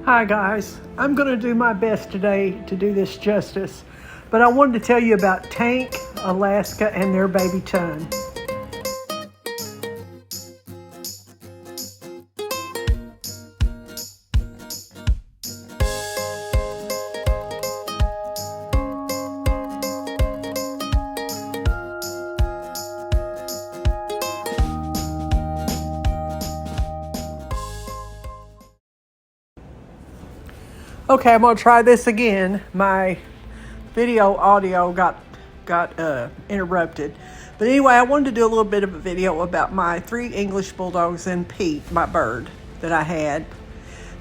Hi guys, I'm going to do my best today to do this justice, but I wanted to tell you about Tank, Alaska, and their baby Ton. Okay, I'm going to try this again. My video audio got interrupted. But anyway, I wanted to do a little bit of a video about my 3 English Bulldogs and Pete, my bird that I had.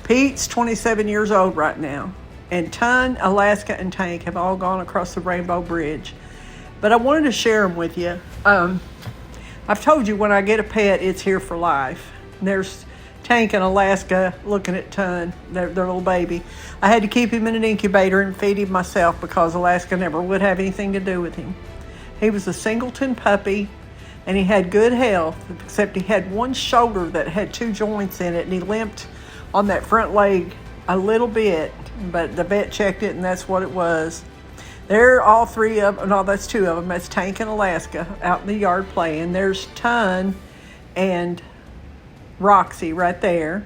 Pete's 27 years old right now. And Ton, Alaska, and Tank have all gone across the Rainbow Bridge. But I wanted to share them with you. I've told you when I get a pet, it's here for life. And there's Tank in Alaska looking at Ton, their little baby. I had to keep him in an incubator and feed him myself because Alaska never would have anything to do with him. He was a singleton puppy and he had good health, except he had one shoulder that had 2 joints in it and he limped on that front leg a little bit, but the vet checked it and that's what it was. They're all 3 of them, no, that's 2 of them. That's Tank and Alaska out in the yard playing. There's Ton and Roxie right there.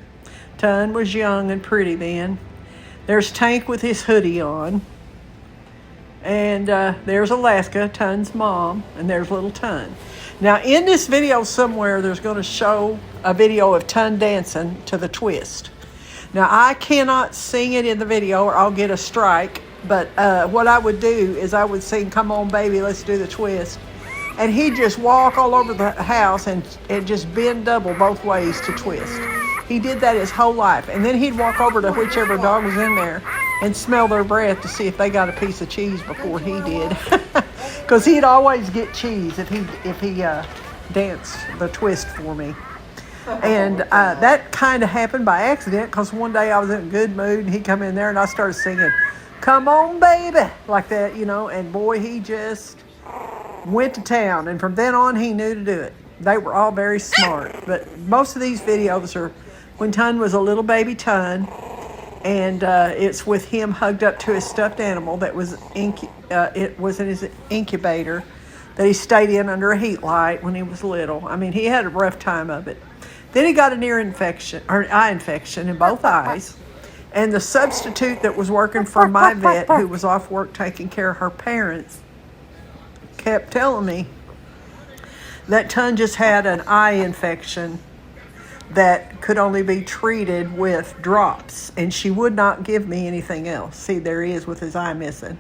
Ton was young and pretty then. There's Tank with his hoodie on. And there's Alaska, Ton's mom, and there's little Ton. Now in this video somewhere there's going to show a video of Ton dancing to the twist. Now I cannot sing it in the video or I'll get a strike, but what I would do is I would sing, "Come on baby, let's do the twist." And he'd just walk all over the house and just bend double both ways to twist. He did that his whole life. And then he'd walk over to whichever dog was in there and smell their breath to see if they got a piece of cheese before he did. Because he'd always get cheese if he danced the twist for me. And that kind of happened by accident because one day I was in a good mood and he come in there and I started singing, "Come on baby," like that, you know, and boy, he just went to town, and from then on he knew to do it. They were all very smart, but most of these videos are when Ton was a little baby Ton, and it's with him hugged up to his stuffed animal that was it was in his incubator that he stayed in under a heat light when he was little. I mean, he had a rough time of it. Then he got an ear infection or an eye infection in both eyes, and the substitute that was working for my vet, who was off work taking care of her parents, kept telling me that Ton just had an eye infection that could only be treated with drops, and she would not give me anything else. See, there he is with his eye missing.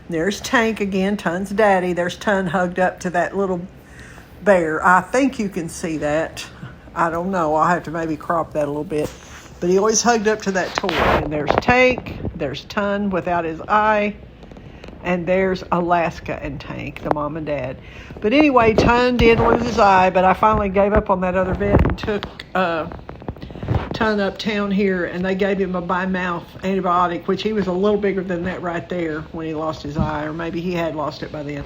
There's Tank again, Ton's daddy. There's Ton hugged up to that little bear. I think you can see that. I don't know. I'll have to maybe crop that a little bit. But he always hugged up to that toy. And there's Tank. There's Ton without his eye. And there's Alaska and Tank, the mom and dad. But anyway, Ton did lose his eye, but I finally gave up on that other vet and took Ton uptown here, and they gave him a by-mouth antibiotic, which he was a little bigger than that right there when he lost his eye, or maybe he had lost it by then.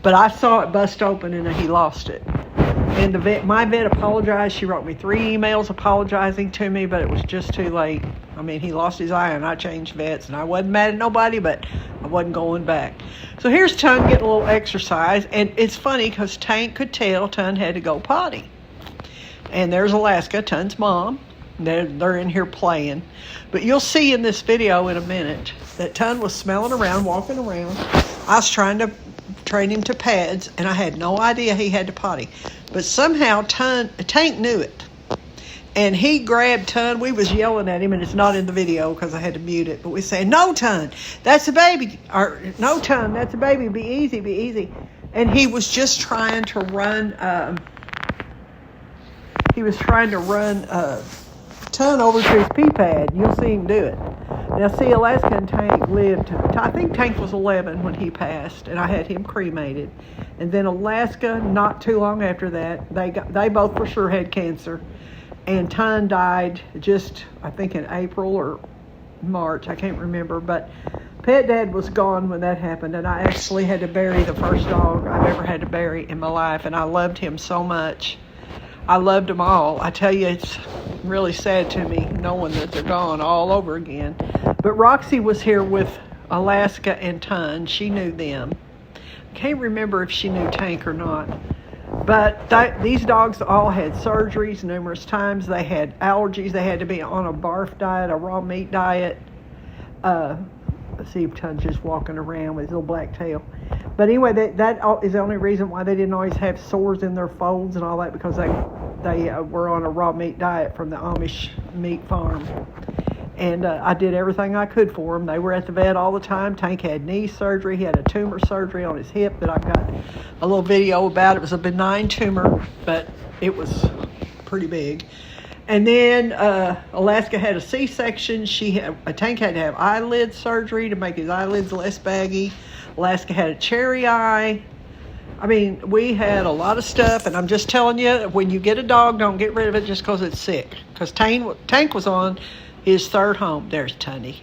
But I saw it bust open and he lost it. And my vet apologized. She wrote me 3 emails apologizing to me, but it was just too late. I mean, he lost his eye and I changed vets, and I wasn't mad at nobody, but I wasn't going back. So here's Ton getting a little exercise, and it's funny because Tank could tell Ton had to go potty. And there's Alaska, Ton's mom. They're in here playing. But you'll see in this video in a minute that Ton was smelling around, walking around. I was trying to train him to pads, and I had no idea he had to potty. But somehow Tank knew it. And he grabbed Ton. We was yelling at him, and it's not in the video because I had to mute it. But we say, "No, Ton, that's a baby." Or, "No, Ton, that's a baby. Be easy, be easy." And he was just trying to run. Ton over to his pee pad. You'll see him do it. Now, see, Alaska and Tank lived. I think Tank was 11 when he passed, and I had him cremated. And then Alaska, not too long after that, they both for sure had cancer. And Ton died just, I think, in April or March. I can't remember. But Pet Dad was gone when that happened, and I actually had to bury the first dog I've ever had to bury in my life, and I loved him so much. I loved them all. I tell you, it's really sad to me knowing that they're gone all over again. But Roxie was here with Alaska and Ton. She knew them. Can't remember if she knew Tank or not. But these dogs all had surgeries numerous times. They had allergies. They had to be on a barf diet, a raw meat diet. Let's see if Ton's just walking around with his little black tail. But anyway, that is the only reason why they didn't always have sores in their folds and all that, because they were on a raw meat diet from the Amish meat farm. And I did everything I could for them. They were at the vet all the time. Tank had knee surgery. He had a tumor surgery on his hip that I've got a little video about. It was a benign tumor, but it was pretty big. And then Alaska had a C-section. Tank had to have eyelid surgery to make his eyelids less baggy. Alaska had a cherry eye. I mean, we had a lot of stuff, and I'm just telling you, when you get a dog, don't get rid of it just because it's sick. Because Tank was on his third home. There's Tunny.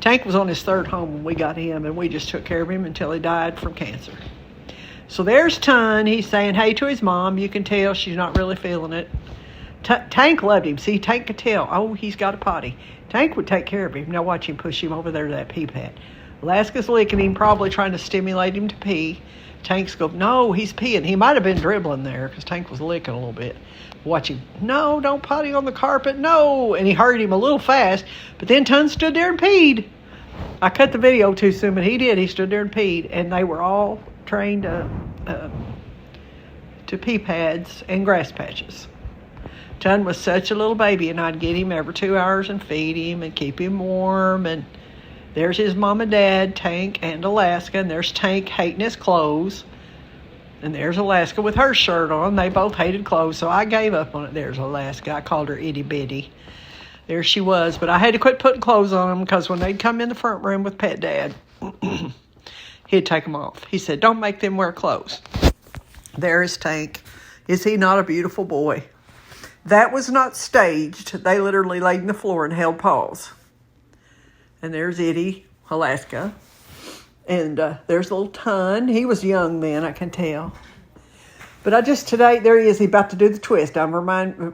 Tank was on his third home when we got him, and we just took care of him until he died from cancer. So there's Ton. He's saying hey to his mom. You can tell she's not really feeling it. Tank loved him. See, Tank could tell. Oh, he's got a potty. Tank would take care of him. Now watch him push him over there to that pee pad. Alaska's licking him, probably trying to stimulate him to pee. Tank's go, no, he's peeing. He might have been dribbling there because Tank was licking a little bit. Watch him. No, don't potty on the carpet. No. And he hurried him a little fast. But then Ton stood there and peed. I cut the video too soon, but he did. He stood there and peed. And they were all trained to pee pads and grass patches. Ton was such a little baby, and I'd get him every 2 hours and feed him and keep him warm. And there's his mom and dad, Tank and Alaska, and there's Tank hating his clothes. And there's Alaska with her shirt on. They both hated clothes, so I gave up on it. There's Alaska. I called her itty bitty. There she was, but I had to quit putting clothes on them because when they'd come in the front room with Pet Dad, he'd take them off. He said, don't make them wear clothes. There is Tank. Is he not a beautiful boy? That was not staged. They literally laid on the floor and held paws. And there's Itty, Alaska. And there's little Ton. He was young then, I can tell. But today, there he is. He's about to do the twist.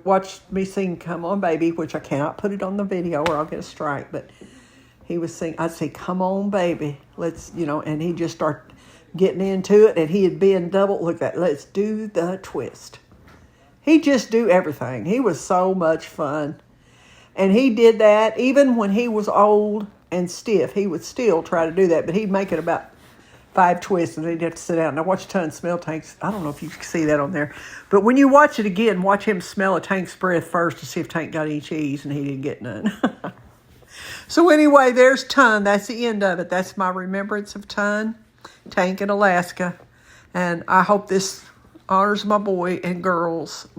Watch me sing Come On Baby, which I cannot put it on the video or I'll get a strike. But he was singing, I'd say, come on, baby. Let's, and he'd just start getting into it. And he'd be in double, look at that, let's do the twist. He'd just do everything. He was so much fun. And he did that even when he was old and stiff. He would still try to do that, but he'd make it about 5 twists and he'd have to sit down. Now watch Ton smell Tank's. I don't know if you can see that on there. But when you watch it again, watch him smell a Tank's breath first to see if Tank got any cheese, and he didn't get none. So anyway, there's Ton. That's the end of it. That's my remembrance of Ton, Tank, and Alaska. And I hope this honors my boys and girl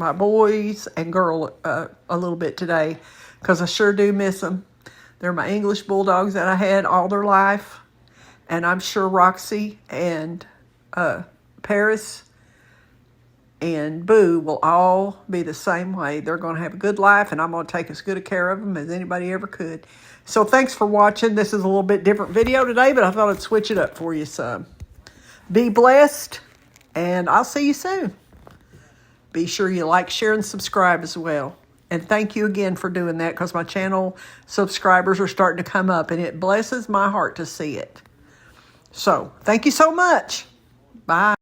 a little bit today, because I sure do miss them. They're my English Bulldogs that I had all their life. And I'm sure Roxie and Paris and Boo will all be the same way. They're going to have a good life, and I'm going to take as good a care of them as anybody ever could. So thanks for watching. This is a little bit different video today, but I thought I'd switch it up for you some. Be blessed, and I'll see you soon. Be sure you like, share, and subscribe as well. And thank you again for doing that, because my channel subscribers are starting to come up, and it blesses my heart to see it. So, thank you so much. Bye.